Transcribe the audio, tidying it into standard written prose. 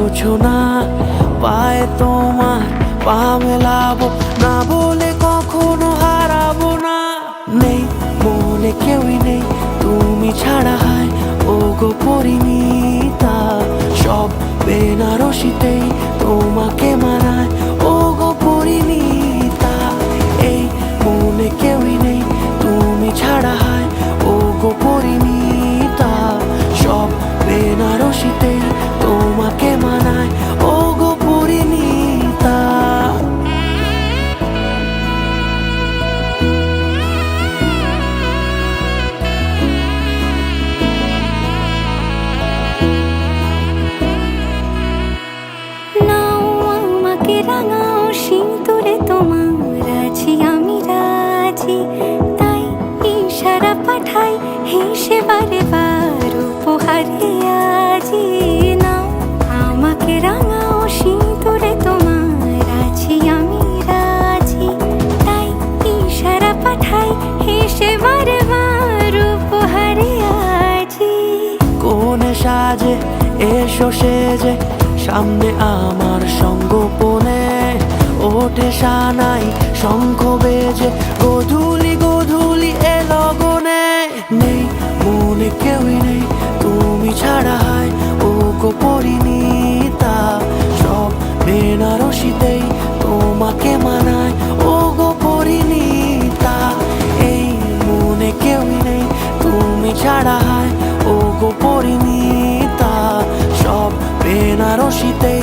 বোঝো না, পায়ে তোমার পা মেলাবো না বলে কখনো হারাবো না। নেই মনে কেউই নেই তুমি ছাড়া, হায় ও গো পরিণীতা। সব বেনারসিতেই তোমাকে মানায় ও গো পরিণীতা। এই মনে কেউই নেই তুমি ছাড়া, হায় ও গো পরিণীতা। সব বেনারসিতেই তোমাকে মানায় ও গো পরিণীতা। রাঙাও সিঁদুরে তোমার আছি আমি রাজি, তাই ইশারা পাঠাই হেসে বারে বার উপহারে আজি। নাও আমাকে রাঙাও সিঁদুরে তোমার আছি আমি রাজি, তাই ইশারা পাঠাই হেসে বারে বার উপহারে আজি। কোনে সাজে এসো সেজে সামনে আমার সঙ্গোপনে, ওঠে সানাই শঙ্খ বেজে গধূলি গধূলি এ লগনে। নেই মনে কেউই নেই তুমি ছাড়া, হায় ও গো পরিণীতা। সব বেনারসিতেই তোমাকে মানায় ও গো পরিণীতা। এই মনে কেউই নেই তুমি ছাড়া, হায় ও গো পরিণীতা। সব বেনারসিতেই